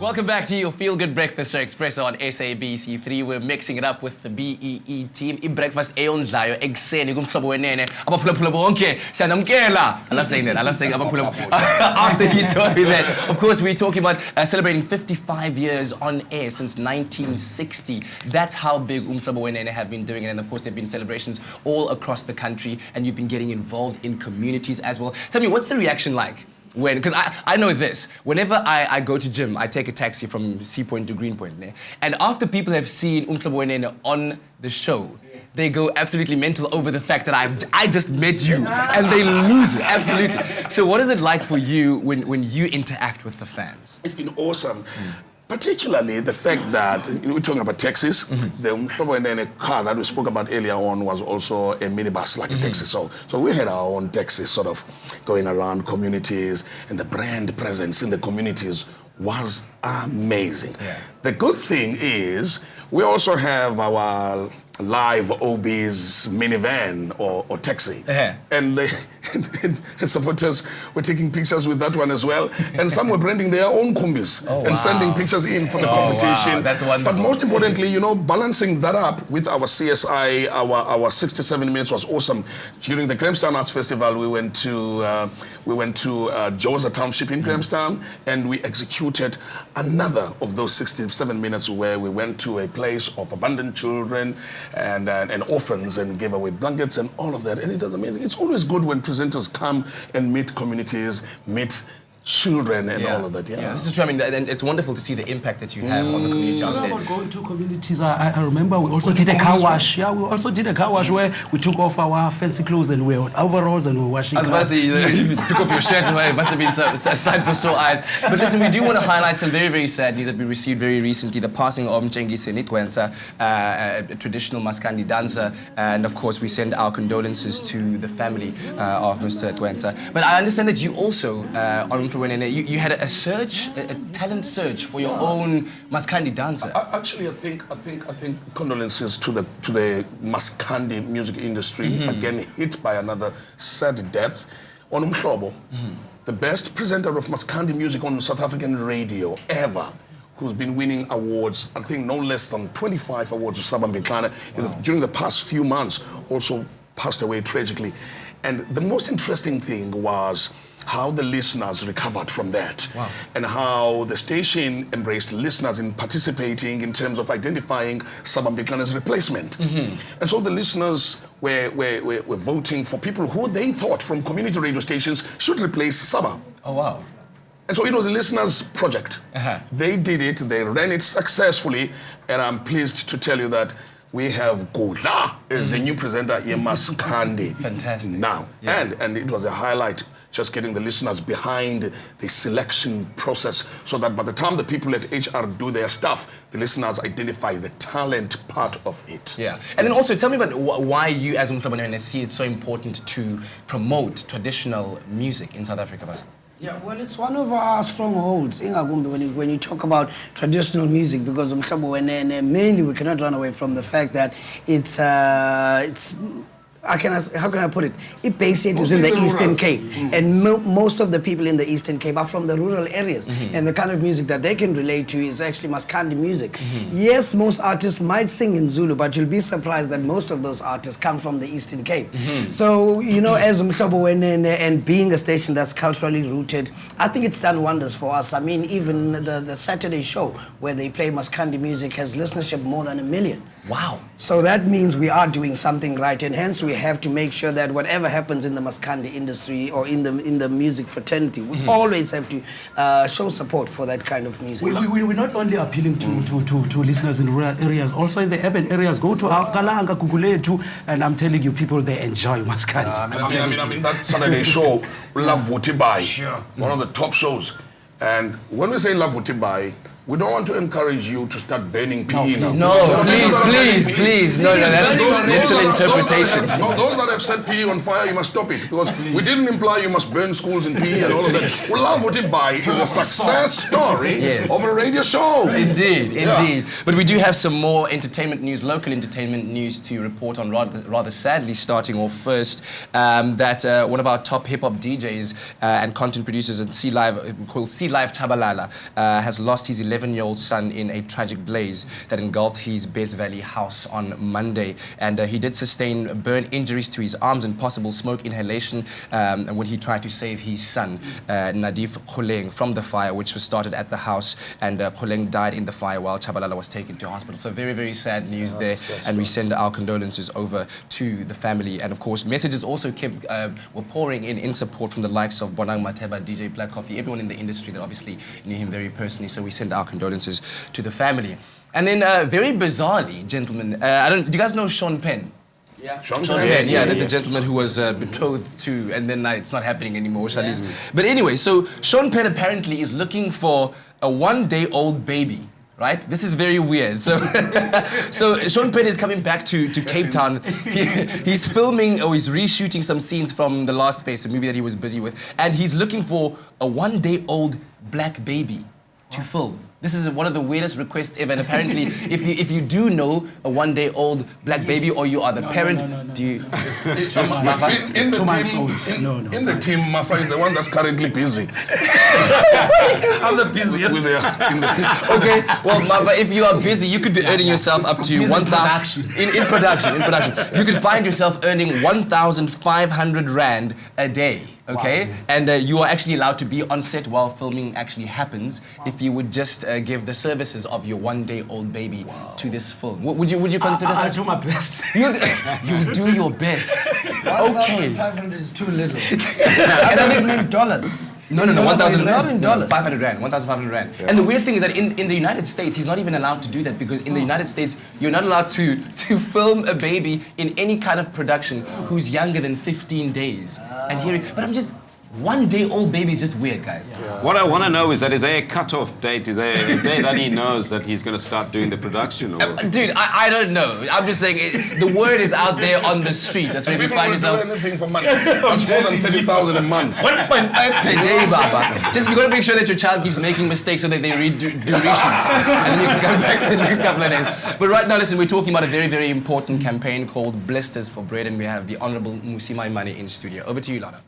Welcome back to your Feel Good Breakfast show, Expresso on SABC3. We're mixing it up with the BEE team. I-breakfast eyondlayo ekuseni kumhlobo wenene. Abaphulaphula bonke siyanamkela. I love saying that. I love saying abaphulaphula. After he told me that, of course, we're talking about celebrating 55 years on air since 1960. That's how big Umhlobo Wenene have been doing it. And of course, there have been celebrations all across the country, and you've been getting involved in communities as well. Tell me, what's the reaction like? Because I know this, whenever I go to gym, I take a taxi from Sea Point to Green Point. And after people have seen Umhlobo Wenene on the show, they go absolutely mental over the fact that I just met you, and they lose it, absolutely. So what is it like for you when you interact with the fans? It's been awesome. Particularly the fact that, we're talking about taxis, the Umhlobo Wenene car that we spoke about earlier on was also a minibus, like a taxi. So we had our own taxis sort of going around communities, and the brand presence in the communities was amazing. Yeah. The good thing is, we also have our live OB's minivan or taxi. And supporters were taking pictures with that one as well. And some were branding their own combis and sending pictures in for the competition. Wow. That's wonderful. But most importantly, you know, balancing that up with our CSI, our 67 minutes was awesome. During the Grahamstown Arts Festival, we went to Joza Township in Grahamstown, and we executed another of those 67 minutes where we went to a place of abandoned children and orphans and gave away blankets and all of that. And it was amazing. It's always good when presenters come and meet communities, meet children and all of that. Yeah, this is true. I mean, and it's wonderful to see the impact that you have on the community out there. About going to communities, I remember we also did a car wash. Yeah, we also did a car wash where we took off our fancy clothes and we were overalls and we were washing. I was about to say, you took off your shirts and it must have been a sight for sore eyes. But listen, we do want to highlight some very, very sad news that we received very recently. The passing of Phumzile Nteyi, a traditional Maskandi dancer. And of course, we send our condolences to the family of Mr. Nteyi. But I understand that you also, on you had a search, a talent search for your own Maskandi dancer. Actually, I think condolences to the Maskandi music industry, again hit by another sad death. On Umhlobo, the best presenter of Maskandi music on South African radio ever, who's been winning awards, I think no less than 25 awards with Sabam Biklana during the past few months, also passed away tragically. And the most interesting thing was how the listeners recovered from that, and how the station embraced listeners in participating in terms of identifying Sabam Biklana's replacement. And so the listeners were voting for people who they thought from community radio stations should replace Saba. Oh, wow. And so it was a listeners' project. They did it, they ran it successfully, and I'm pleased to tell you that we have Godla as the new presenter, Maskandi. Fantastic. Now, and it was a highlight, just getting the listeners behind the selection process so that by the time the people at HR do their stuff, the listeners identify the talent part of it. Yeah. And then also, tell me about why you as Umhlobo Wenene see it so important to promote traditional music in South Africa, Bas? Yeah, well, it's one of our strongholds, when you talk about traditional music, because Umhlobo Wenene, mainly we cannot run away from the fact that it's how can I put it? It basically is in the Eastern Cape, and most of the people in the Eastern Cape are from the rural areas, and the kind of music that they can relate to is actually Maskandi music. Yes, most artists might sing in Zulu, but you'll be surprised that most of those artists come from the Eastern Cape. So, you know, as Umhlobo Wenene and being a station that's culturally rooted, I think it's done wonders for us. I mean, even the Saturday show where they play Maskandi music has listenership more than 1 million. Wow. So that means we are doing something right, and hence we have to make sure that whatever happens in the Maskandi industry or in the music fraternity, we always have to show support for that kind of music. We're not only appealing to listeners in rural areas, also in the urban areas. Go to Kalanga, Kukuletu, and I'm telling you, people, they enjoy Maskandi. I mean, that Saturday show, Love Vutibai, one of the top shows. And when we say Love Vutibai, we don't want to encourage you to start burning PE now. No, please. No, that's literal interpretation. No, those that have set PE on fire, you must stop it. Because we didn't imply you must burn schools in PE and all of that. We Love Vutibai is a success story of a radio show. Indeed. But we do have some more entertainment news, local entertainment news to report on rather sadly, starting off first, that one of our top hip-hop DJs and content producers at C Live, called C Live Chabalala, has lost his 11 11-year-old son in a tragic blaze that engulfed his Bes Valley house on Monday. And he did sustain burn injuries to his arms and possible smoke inhalation when he tried to save his son, Nadif Kholeng, from the fire, which was started at the house. And Kholeng died in the fire while Chabalala was taken to hospital. So very, very sad news there. And we send our condolences over to the family. And of course, messages also were pouring in support from the likes of Bonang Mateba, DJ Black Coffee, everyone in the industry that obviously knew him very personally. So we send our condolences to the family. And then very bizarrely, gentlemen, do you guys know Sean Penn? Yeah. Sean Penn, the gentleman who was betrothed to, and then it's not happening anymore. But anyway, so Sean Penn apparently is looking for a one-day-old baby. Right? This is very weird. So, so Sean Penn is coming back to Cape Town. He's filming, or he's reshooting some scenes from The Last Face, a movie that he was busy with, and he's looking for a one-day-old black baby to film. This is one of the weirdest requests ever. And apparently, if you do know a one-day-old black baby, or you are the parent, do you? In the team, Mafa is the one that's currently busy. I'm the busiest. Okay, well, Mafa, if you are busy, you could be earning yourself up to 1,000 in production. You could find yourself earning 1,500 rand a day. Okay, wow. And you are actually allowed to be on set while filming actually happens if you would just give the services of your one-day-old baby to this film. Would you consider? I'll do my best. You do your best. Okay. 1,500 is too little. And I mean dollars. No, 1,000 not in dollars. 500 rand, 1,500 rand. Yeah. And the weird thing is that in the United States, he's not even allowed to do that, because in the United States, you're not allowed to film a baby in any kind of production who's younger than 15 days. And but I'm just, one-day-old baby is just weird, guys. Yeah. What I want to know is that, is there a cut-off date? Is there a day that he knows that he's going to start doing the production? Or? Dude, I don't know. I'm just saying, the word is out there on the street. So if you find yourself... do anything for money. That's more than 30,000 a month. 1.5 per day, Baba. Just, you got to make sure that your child keeps making mistakes so that they do reshoots. And then you can come back the next couple of days. But right now, listen, we're talking about a very, very important campaign called Blisters for Bread, and we have the Honorable Musi Maimane in studio. Over to you, Lana.